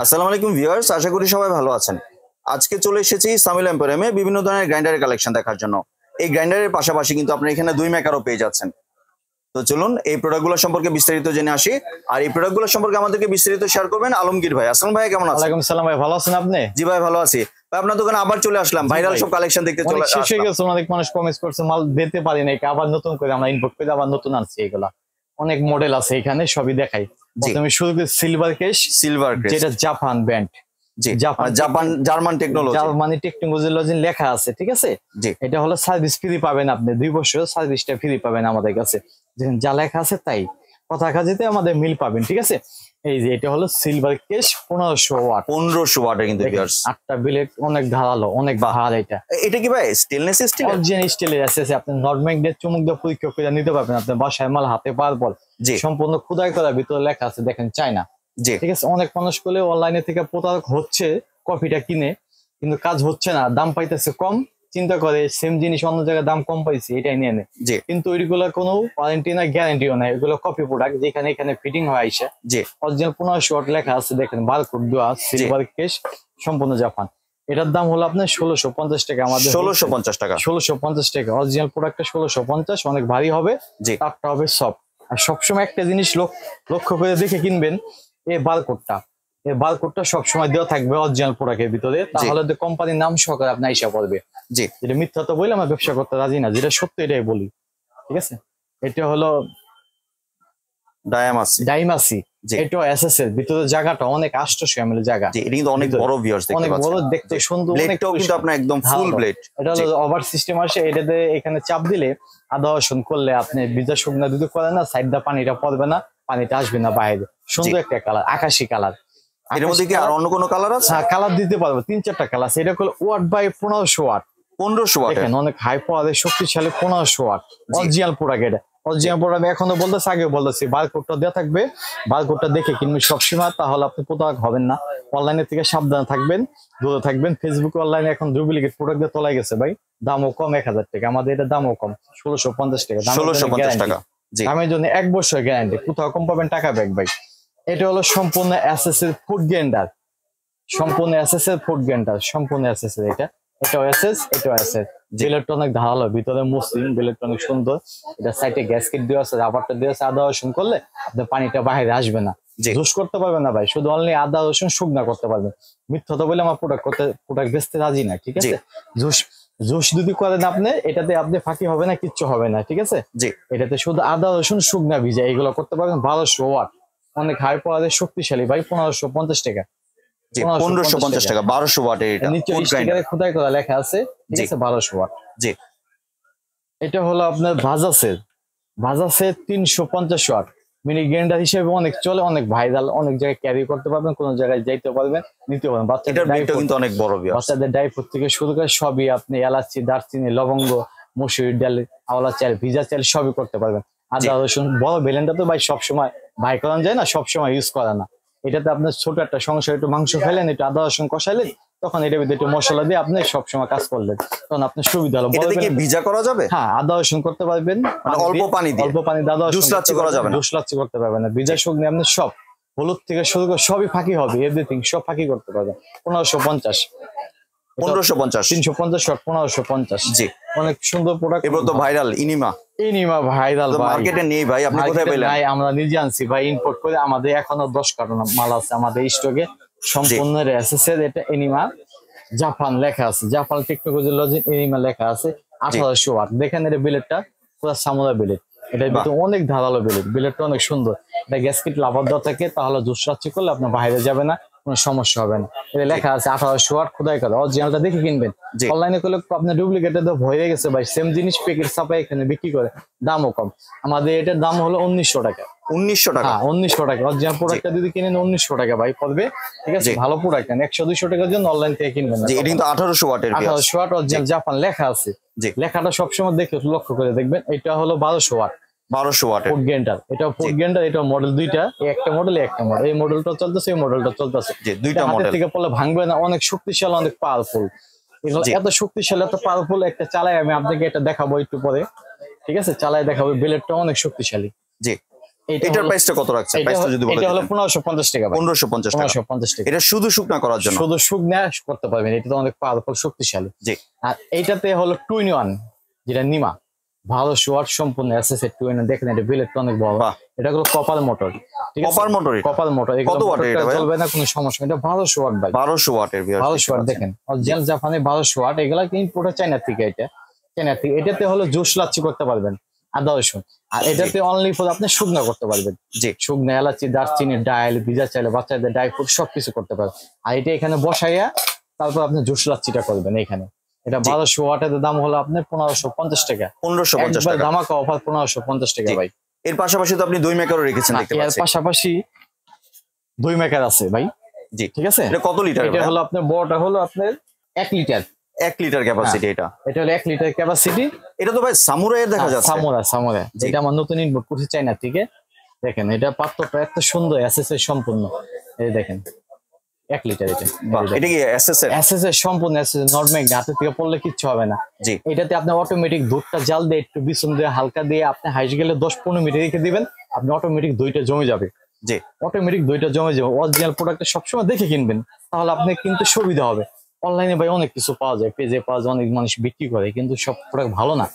আসসালামু আলাইকুম ভিউয়ার্স, আশা করি সবাই ভালো আছেন। আজকে চলে এসেছি সামিল এম্পোরিয়ামে বিভিন্ন ধরনের গ্রাইন্ডারের কালেকশন দেখার জন্য। এই গ্রাইন্ডারের পাশাপাশি কিন্তু আপনি এখানে দুই মেকারও পেয়ে যাচ্ছেন। তো চলুন এই প্রোডাক্টগুলো সম্পর্কে বিস্তারিত জেনে আসি। আর এই প্রোডাক্টগুলো সম্পর্কে আমাদেরকে বিস্তারিত শেয়ার করবেন আলমগীর ভাই। আসসালামু ভাই, কেমন আছেন? ওয়ালাইকুম সালাম ভাই, ভালো আছেন আপনি? জি ভাই, ভালো আছি ভাই। আপনার দোকানে আবার চলে আসলাম, ভাইরাল সব কালেকশন দেখতে চলে শেষ হয়ে গেছে। অনেক মানুষ কমেন্ট করছে, মাল দিতে পারি না, আবার নতুন করে আমরা ইনপুট করে আবার নতুন আনছি। এগুলা অনেক মডেল আছে এখানে, সবই দেখাই। প্রথমে শুরু করি সিলভার কেস, যেটা জাপান ব্র্যান্ড, জার্মান টেকনোলজি লেখা আছে, ঠিক আছে। এটা হলো সার্ভিস ফ্রি পাবেন আপনি, 2 বছর সার্ভিসটা ফ্রি পাবেন আমাদের কাছে। যা লেখা আছে তাই, কথা কাজেতে আমাদের মিল পাবেন, ঠিক আছে। এই যে এটা হলো সিলভার কেস, 1500 ওয়াট। 1500 ওয়াটের কিন্তু 8টা বিলেট, অনেক ধারালো, অনেক ভার। এটা কি ভাই স্টেনলেস স্টিল? অরিজিনাল স্টিলের আছে। আপনি নরমাল দিয়ে চুমুক দিয়ে পরীক্ষা করে নিতে পারবেন। আপনি বাসায় মাল হাতে পাওয়ার পর সম্পূর্ণ খোদাই করার ভিতরে লেখা আছে, দেখেন চায়না, ঠিক আছে। অনেক মানুষ করলে অনলাইনে থেকে প্রতারক হচ্ছে, কপিটা কিনে কিন্তু কাজ হচ্ছে না, দাম পাইতেছে কম, চিন্তা করে সেম জিনিস অন্য জায়গায় দাম কম পাইছে এটাই নিয়ে নেয়। কিন্তু ওইগুলো কোনো ওয়ারেন্টি না, গ্যারান্টিও নাই। এগুলো কপি প্রোডাক্ট, যেখানে এখানে ফিটিং হয় আইসা। অরিজিনাল 1500 ওয়াট লেখা আছে, দেখেন বারকোড দেওয়া, সিলভার কেস, সম্পূর্ণ জাপান। এটার দাম হলো আপনার 1650 টাকা। আমাদের 1650 টাকা, 1650 টাকা। অরিজিনাল প্রোডাক্টটা 1650, অনেক ভারী হবে, তারটা হবে সব। আর সবসময় একটা জিনিস লক্ষ্য করে দেখে কিনবেন, এই বারকোডটা, এই বারকোডটা সবসময় দেওয়া থাকবে অরিজিনাল প্রোডাক্টের ভিতরে, তাহলে কোম্পানির নাম সহকারে আপনি আইসা পড়বে। যেটা মিথ্যা তো বলে আমরা ব্যবসা করতে রাজি না, যেটা সত্য এটাই বলি, ঠিক আছে। এটা হলো ডাইমাসি, এটা এসএস এর ভিতরে জায়গাটা অনেক 800 ml জায়গা। এটা কিন্তু অনেক বড় ভিউয়ার্স, দেখতে পাচ্ছেন, অনেক বড়, দেখতে সুন্দর, ব্লেডটাও কিন্তু আপনার একদম ফুল ব্লেড। এটা হলো ওভার সিস্টেম আসে, এটাতে এখানে চাপ দিলে আদা রসুন করলে আপনি ভিজা শুকনা দুধ করে না, সাইড দা পানিটা পড়বে না, পানিটা আসবে না বাইরে। সুন্দর একটা কালার, আকাশি কালার। এর মধ্যে কি আর অন্য কোনো কালার আছে? হ্যাঁ, কালার দিতে পারবে, 3-4টা কালার আছে। এটা হলো ওয়াট বাই 1500 ওয়াট। 1500 ওয়াট, দেখেন অনেক হাই পাওয়ারের শক্তিশালী 1500 ওয়াট অরিজিনাল প্রোডাক্ট। এটা অরিজিনাল প্রোডাক্ট, এখনো বলতেছি, আগে বলতেছি, বারকোডটা দেওয়া থাকবে, বারকোডটা দেখে কিনবেন সবসময়, তাহলে আপনি প্রতারক হবেন না। অনলাইনের থেকে সাবধানে থাকবেন, দূরে থাকবেন। ফেসবুক অনলাইনে এখন ডুপ্লিকেট প্রোডাক্ট দিয়ে তোলা গেছে ভাই, দামও কম, 1000 টাকা। আমাদের এটা দামও কম, 1650 টাকা। 1650 টাকা দামের জন্য 1 বছর গ্যারান্টি, কোথাও কম পাবেন টাকা ব্যাক ভাই। এটা হলো সম্পূর্ণ এসএস এর ফুড গ্রাইন্ডার, সম্পূর্ণ এসএস এর ফুড গ্রাইন্ডার, সম্পূর্ণ এসএস এর। এটাও এসএস, এটাও এসএস। বিলেটটা অনেক ধারালো, ভিতরে মসৃণ, বিলেটটা অনেক সুন্দর। এটা সাইডে গ্যাসকেট দেওয়া আছে, রাবারটা দেওয়া আছে। আদা রসুন করলে আপনার পানিটা বাইরে আসবে না, জুস করতে পারবেন না ভাই, শুধু অনলি আদা রসুন শুকনা করতে পারবেন। মিথ্যা তো বলে আমার প্রোডাক্ট বেচতে রাজি না, ঠিক আছে। জুস যদি করেন আপনি, এটাতে আপনি ফাঁকি হবে না, কিচ্ছু হবে না, ঠিক আছে। এটাতে শুধু আদা রসুন শুকনা ভিজা, এগুলো করতে পারবেন। 1200 ওয়াট, অনেক হাই পাওয়ারের শক্তিশালী ভাই। 1550 টাকা, 1550 টাকা, 1200 ওয়াটের। এটা নিচে স্টিকারে খোদাই করা লেখা আছে, ঠিক আছে, 1200 ওয়াট। এটা হলো আপনার ভাজাসের 350 ওয়াট মিনি গ্রাইন্ডার হিসেবে অনেক চলে, অনেক ভাইরাল, অনেক জায়গায় ক্যারি করতে পারবেন, কোন জায়গায় যাইতে পারবেন, নিতে পারবেন। বাচ্চাদের ড্রাই ফ্রুট থেকে শুরু করে সবই আপনি, এলাচি, দারচিনি, লবঙ্গ, মসুর ডাল, আওলা চাল, ভিজা চাল, সবই করতে পারবেন। আদা রসুন, বড় বেলেনটা তো ভাই সবসময় ভাই করানো যায় না, সবসময় ইউজ করা না। এটাতে আপনার ছোট একটা সংসার, একটু মাংস ফেলেন, একটু আদা রসুন কষাইলেন, তখন এটার ভিতরে একটু মশলা দিয়ে আপনি সবসময় কাজ করলেন, তখন আপনার সুবিধা হলো। ভিজা করা যাবে? হ্যাঁ, আদা রসুন করতে পারবেন, অল্প পানি দিয়ে আদা রসুন করা যাবে না, জুসলাচ্ছি করতে পারবেন না। ভিজা শুকনো আপনি সব, হলুদ থেকে শুরু করে সবই ফাঁকি হবে, এভরিথিং সব ফাঁকি করতে পারবেন। 1550, 350 ওয়াট, 1550। অনেক সুন্দর প্রোডাক্ট। এবার তো ভাইরাল ইনিমা ভাইরাল, মার্কেটে নেই ভাই, আপনি কোথায় পেলেন? ভাই আমরা নিজে আনছি ভাই, ইম্পোর্ট করে। আমাদের এখনো 10 কার্টন মাল আছে আমাদের স্টকে, সম্পূর্ণ এসএস এর। এটা এনিমা, জাপান লেখা আছে, জাপান টেকনোলজি, এনিমা লেখা আছে। 1800 ওয়াট। দেখেন এটা বিলেটটা পুরো সামুরা বিলেট, এটার ভিতরে অনেক ধারালো বিলেটটা অনেক সুন্দর। এটা গ্যাসকেট লাভার দেওয়া থাকে, তাহলে জুস রাচ্ছি করলে আপনার বাইরে যাবে না, কোনো সমস্যা হবে না। এটা লেখা আছে 1800 ওয়াট, খোদাই করা। অরিজিনালটা দেখে কিনবেন, অনলাইনে করলে আপনার ডুপ্লিকেটে তো ভয় গেছে ভাই, সেম জিনিস প্যাকেট ছাপায় এখানে বিক্রি করে, দামও কম। আমাদের এটার দাম হলো 1900 টাকা। 1900 টাকা? হ্যাঁ, 1900 টাকা। অরিজিনাল প্রোডাক্টটা যদি কিনেন 1900 টাকা ভাই পড়বে, ঠিক আছে। ভালো প্রোডাক্ট নেন, 100-200 টাকার জন্য অনলাইন থেকে কিনবেন না। এটা কিন্তু 1800 ওয়াটের, 1800 ওয়াট অরিজিনাল জাপান লেখা আছে। লেখাটা সবসময় দেখে লক্ষ্য করে দেখবেন। এটা হলো 1200 ওয়াট, 1200 ওয়াটের ফুড গ্রাইন্ডার। এটা ফুড গ্রাইন্ডার, এটা মডেল দুইটা, একটা মডেল একটা মডেল। এই মডেলটা চলতেছে, এই মডেলটা চলতেছে, দুইটা মডেল থেকে পড়লে ভাঙবে না, অনেক শক্তিশালী, অনেক পাওয়ারফুল। এগুলো এত শক্তিশালী, এত পাওয়ারফুল। একটা চালাই আমি আপনাকে এটা দেখাবো একটু পরে, ঠিক আছে, চালাই দেখাবো। বিলেটটা অনেক শক্তিশালী। এটার প্রাইসটা কত রাখছে? প্রাইসটা যদি বলেন। এটা হলো 1550 টাকা ভাই। 1550 টাকা। 1550 টাকা। এটা শুধু শুকনা করার জন্য। শুধু শুকনা করতে পারবেন, এটা তো অনেক পাওয়ারফুল, শক্তিশালী। জি। আর এইটাতে হলো 2 in 1, যেটা নিমা, ভালো শোয়ার সম্পূর্ণ এসএসএর 2 in 1। দেখেন এটা বিলেটটা অনেক বড়। এটা হলো কপার মোটর, ঠিক আছে? Copper motor. Copper motor. কত ওয়াটের এটা ভাই? চলবে না, কোনো সমস্যা। এটা 1200 ওয়াট ভাই। 1200 ওয়াটের ভিউয়ার। 1200 ওয়াট দেখেন, অরিজিনাল জাপানি 1200 ওয়াট। এগুলা কিন্তু পুরো চায়না থেকে, এটা চায়না থেকে। এটাতে হলো জুস লাচ্ছি করতে পারবেন, আদা রসুন। আর এটাতে অনলি ফর আপনি শুকনা করতে পারবেন। জি। শুকনা এলাচি, দারচিনি, ডাইল, ভিজা চাইলে বাচ্চাদের ডাই ফ্রুট সবকিছু করতে পারবেন। আর এটা এখানে বসাইয়া তারপর আপনি জুস লাচ্ছিটা করবেন এখানে। এটা 1200 ওয়াটের দাম হলো আপনার 1550 টাকা। 1550 টাকা। ধামাকা অফার, 1550 টাকা ভাই। এর পাশাপাশি তো আপনি দই মেকারও রেখেছেন দেখতে এর পাচ্ছি। পাশাপাশি দই মেকার আছে ভাই। জি। ঠিক আছে। এটা কত লিটার? এটা হলো আপনার বড়টা হলো আপনার 1 লিটার। 1 লিটার ক্যাপাসিটি এটা। এটা হলো 1 লিটার ক্যাপাসিটি। এটা তো ভাই সামুরাই এর দেখা যাচ্ছে। সামুরাই। এটা আমার নতুন ইনপুট করছি চায়না থেকে। দেখেন এটা পাত্রটা এত সুন্দর, এসএসএর সম্পূর্ণ। এই দেখেন 1 লিটার এটা। এটা কি এসএসএর? এসএসএর সম্পূর্ণ এসএস, নরমাল হাতে থেকে পড়লে কিচ্ছু হবে না। জি। এটাতে আপনি অটোমেটিক দুধটা জাল দিয়ে একটু বিছুন দিয়ে হালকা দিয়ে আপনি হাইস গেলে 10-15 মিনিট রেখে দিবেন, আপনি অটোমেটিক দইটা জমে যাবে। জি। অটোমেটিক দইটা জমে যাবে। অরিজিনাল প্রোডাক্টটা সবসময় দেখে কিনবেন, তাহলে আপনি কিন্তু সুবিধা হবে। অনলাইনে ভাই অনেক কিছু পাওয়া যায়, পেজে পাওয়া যায়, অনেক মানুষ বিক্রি করে, কিন্তু সব প্রোডাক্ট ভালো না।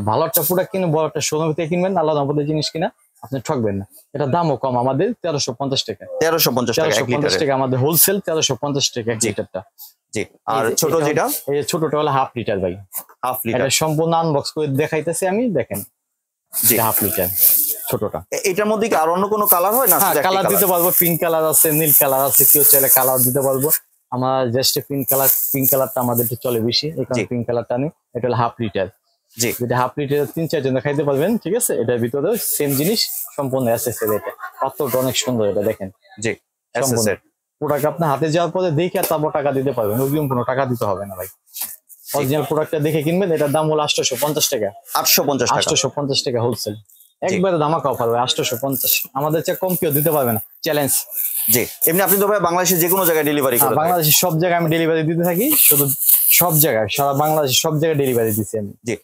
ভালো একটা প্রোডাক্ট কিনে বড় একটা শোরুম থেকে কিনবেন, আল্লাহ রহমতের জিনিস কিনা আপনি ঠকবেন না। এটা দামও কম, আমাদের 1350 টাকা। 1350 টাকা 1 লিটার। টাকা আমাদের হোলসেল, 1350 টাকা 1 লিটারটা। জি। আর ছোট যেটা? এই ছোটটা হলো 1/2 লিটার ভাই। 1/2 লিটার। এটা সম্পূর্ণ আনবক্স করে দেখাইতেছি আমি, দেখেন। জি। 1/2 লিটার ছোটটা। এটার মধ্যে কি আর অন্য কোনো কালার হয় না? কালার দিতে পারবো, পিঙ্ক কালার আছে, নীল কালার আছে, কেউ চাইলে কালার দিতে পারবো। আমার জাস্ট পিঙ্ক কালারটা আমাদের চলে বেশি, এখানে পিঙ্ক কালারটা নেই। এটা হলো 1/2 লিটার। জি। এটা 1/2 লিটার 3-4 জন খাইতে পারবেন, ঠিক আছে? এটার ভিতরে সেম জিনিস সম্পূর্ণ এসএসএর। এটা পাত্রটা অনেক সুন্দর, এটা দেখেন। জি। এসএসএর প্রোডাক্ট আপনার হাতে যাওয়ার পরে দেখে তারপর টাকা দিতে পারবেন, অগ্রিম কোনো টাকা দিতে হবে না ভাই। অরিজিনাল প্রোডাক্টটা দেখে কিনবেন। এটার দাম হলো 850 টাকা। 850 টাকা। 850 টাকা হোলসেল। একবারে ধামাকা অফার ভাই, 850। আমাদের চেয়ে কম কেউ দিতে পারবে না, চ্যালেঞ্জ। জি। এমনি আপনি তো ভাই বাংলাদেশের যে কোনো জায়গায় ডেলিভারি করেন? বাংলাদেশের সব জায়গায় আমি ডেলিভারি দিতে থাকি, শুধু সব জায়গায়, সারা বাংলাদেশের সব জায়গায় ডেলিভারি দিচ্ছি আমি। জি।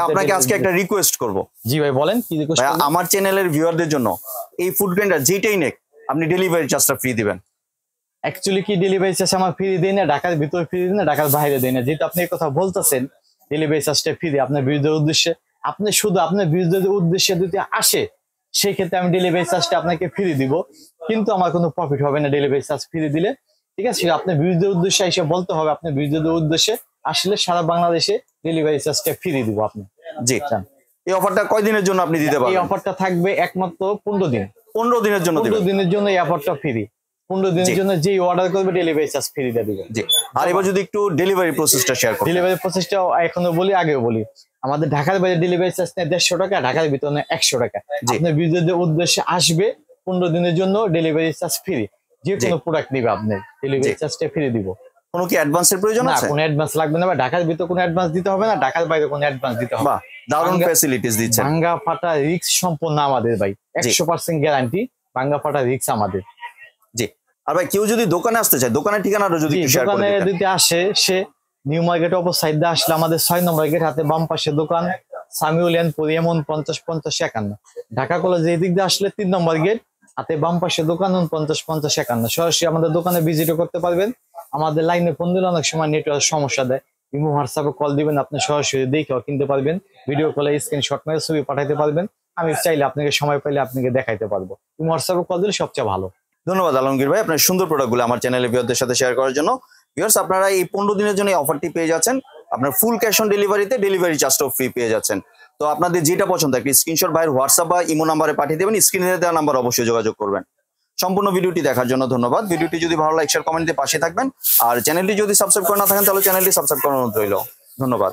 আপনাকে আজকে একটা রিকোয়েস্ট করব। জি ভাই বলেন, কি রিকোয়েস্ট? আমার চ্যানেলের ভিউয়ারদের জন্য এই ফুড গ্রাইন্ডার যেটাই নেক আপনি ডেলিভারি চার্জটা ফ্রি দিবেন। অ্যাকচুয়ালি কি ডেলিভারি চার্জ আমার ফ্রি দেই না, ঢাকার ভিতরে ফ্রি দিই না, ঢাকার বাইরে দেই না। যেহেতু আপনি এই কথা বলতেছেন ডেলিভারি চার্জটা ফ্রি, আপনার বিরুদ্ধের উদ্দেশ্যে, আপনি শুধু আপনার বিরুদ্ধের উদ্দেশ্যে যদি আসে সেই ক্ষেত্রে আমি ডেলিভারি চার্জটা আপনাকে ফ্রি দিব, কিন্তু আমার কোনো প্রফিট হবে না ডেলিভারি চার্জ ফ্রি দিলে, ঠিক আছে? আপনার বিরুদ্ধের উদ্দেশ্যে এসে বলতে হবে, আপনার বিরুদ্ধের উদ্দেশ্যে আসলে সারা বাংলাদেশে ডেলিভারি চার্জটা ফ্রি দিব আপনি। জি। এই অফারটা কয়দিনের জন্য আপনি দিতে পারবেন? এই অফারটা থাকবে একমাত্র 15 দিন। 15 দিনের জন্য দিবেন? 15 দিনের জন্য এই অফারটা ফ্রি। 15 দিনের জন্য যেই অর্ডার করবে ডেলিভারি চার্জ ফ্রি দিয়ে দিবেন। জি। আর এবার যদি একটু ডেলিভারি প্রসেসটা শেয়ার করুন। ডেলিভারি প্রসেসটা এখনো বলি, আগেও বলি, আমাদের ঢাকার বাইরে ডেলিভারি চার্জ নেয় 150 টাকা, ঢাকার ভিতরে 100 টাকা। আপনার বিরুদ্ধে উদ্দেশ্যে আসবে 15 দিনের জন্য ডেলিভারি চার্জ ফ্রি। যে কোনো প্রোডাক্ট নিবে আপনি ডেলিভারি চার্জটা ফ্রি দিব। কোনো কি অ্যাডভান্সের প্রয়োজন আছে? না, কোনো অ্যাডভান্স লাগবে না, ঢাকার ভিতরে কোনো অ্যাডভান্স দিতে হবে না, ঢাকার বাইরে কোনো অ্যাডভান্স দিতে হবে না। বাহ, দারুণ ফ্যাসিলিটিস দিচ্ছেন। ভাঙ্গা ফাটা রিস্ক সম্পূর্ণ আমাদের ভাই, 100% গ্যারান্টি। ভাঙ্গা ফাটা রিস্ক আমাদের। জি। আর ভাই কেউ যদি দোকানে আসতে চায়, দোকানের ঠিকানাটা যদি একটু শেয়ার করে দিতেন। দোকানে যদি আসে, সে নিউ মার্কেট অপর সাইড দিয়ে আসলে আমাদের 6 নম্বর গেট হাতে বাম পাশে দোকান, সামিউলিয়ান পরিয়মন 50-50-51। ঢাকা কলেজ এই দিক দিয়ে আসলে 3 নম্বর গেট হাতে বাম পাশে দোকান 50-50-51। সরাসরি আমাদের দোকানে ভিজিটও করতে পারবেন। আমাদের লাইনে ফোন দিলে অনেক সময় নেটওয়ার্ক সমস্যা দেয়, ইমো হোয়াটসঅ্যাপে কল দিবেন, আপনি সরাসরি দেখেও কিনতে পারবেন। ভিডিও কলে স্ক্রিনশট মেরে ছবি পাঠাইতে পারবেন, আমি চাইলে আপনাকে সময় পাইলে আপনাকে দেখাইতে পারবো। ইমো হোয়াটসঅ্যাপে কল দিলে সবচেয়ে ভালো। ধন্যবাদ আলমগীর ভাই আপনার সুন্দর প্রোডাক্টগুলো আমার চ্যানেলে ভিউয়ারদের সাথে শেয়ার করার জন্য। ভিউয়ার্স, আপনারা এই 15 দিনের জন্য এই অফারটি পেয়ে যাচ্ছেন। আপনার ফুল ক্যাশ অন ডেলিভারিতে ডেলিভারি চার্জটাও ফ্রি পেয়ে যাচ্ছেন। তো আপনাদের যেটা পছন্দ একটা স্ক্রিনশট ভাইয়ের হোয়াটসঅ্যাপ বা ইমো নাম্বারে পাঠিয়ে দেবেন, স্ক্রিনে দেওয়া নাম্বার অবশ্যই যোগাযোগ করবেন। সম্পূর্ণ ভিডিওটি দেখার জন্য ধন্যবাদ। ভিডিওটি যদি ভালো লাগে শেয়ার কমেন্ট দিয়ে পাশে থাকবেন। আর চ্যানেলটি যদি সাবস্ক্রাইব করে না থাকেন তাহলে চ্যানেলটি সাবস্ক্রাইব করার অনুরোধ রইল। ধন্যবাদ।